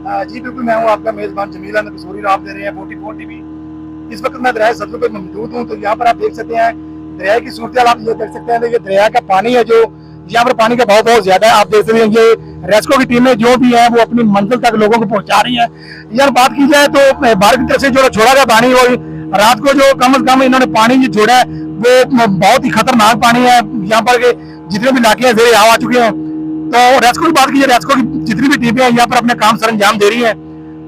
जी बिल्कुल, मैं हूँ आपका मेज़बान जमील अहमद कसूरी। आप दे रहे हैं 44 टीवी। इस वक्त मैं दरिया सतलुज पे मौजूद हूँ। तो यहाँ पर आप देख सकते हैं दरिया की सूरत आप ये देख सकते हैं। ये दरिया का पानी है, जो यहाँ पर पानी का बहाव बहुत ज्यादा है। आप देख सकते हैं ये रेस्क्यू की टीमें जो भी है वो अपनी मंजिल तक लोगों को पहुंचा रही है। यार बात की जाए तो भारत की तरफ से जो छोड़ा गया पानी, वो रात को जो कम से कम इन्होंने पानी जो छोड़ा है वो बहुत ही खतरनाक पानी है। यहाँ पर जितने भी इलाके हैं जेर आ चुके हैं। तो रेस्क्यू की बात की जाए, रेस्क्यू की जितनी भी टीमें हैं यहाँ पर अपने काम सर अंजाम दे रही है।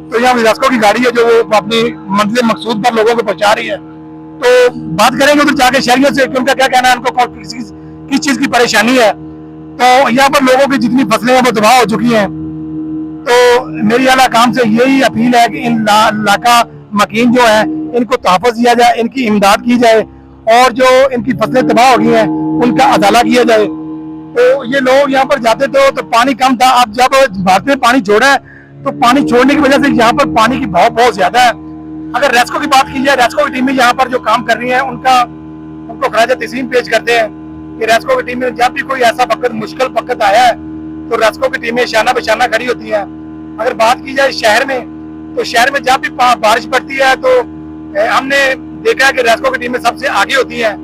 तो यहाँ रेस्क्यू की गाड़ी है जो वो अपनी मंजिल मकसूद पर लोगों को पहुंचा रही है। तो बात करेंगे उधर जाके शहरियों से कि उनका क्या कहना है, उनको किस चीज की परेशानी है। तो यहाँ पर लोगों की जितनी फसलें हैं वो तबाह हो चुकी हैं। तो मेरी आला काम से यही अपील है कि इन इलाका मकीन जो है इनको तहफ़्फ़ुज़ दिया जाए, इनकी इमदाद की जाए, और जो इनकी फसलें तबाह हो गई हैं उनका अजाला किया जाए। तो ये लोग यहाँ पर जाते तो पानी कम था। अब जब भारत में पानी छोड़ा है तो पानी छोड़ने की वजह से यहाँ पर पानी की बहाव बहुत ज्यादा है। अगर रेस्क्यू की बात की जाए, रेस्क्यू की टीमें यहाँ पर जो काम कर रही हैं उनको खराज तस्लीम पेश करते हैं कि रेस्क्यू की टीमें जब भी कोई ऐसा वक्त मुश्किल वक्त आया है तो रेस्क्यू की टीमें शाना बशाना खड़ी होती हैं। अगर बात की जाए शहर में, तो शहर में जब भी बारिश पड़ती है तो हमने देखा है कि रेस्क्यू की टीमें सबसे आगे होती हैं।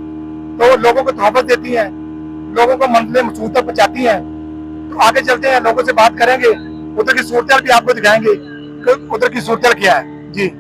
तो लोगों को तोहफत देती हैं, लोगों को मंजिल मकसूद तक पहुंचाती हैं। तो आगे चलते हैं, लोगों से बात करेंगे, उधर की सूरत भी आपको दिखाएंगे कि उधर की सूरत क्या है। जी।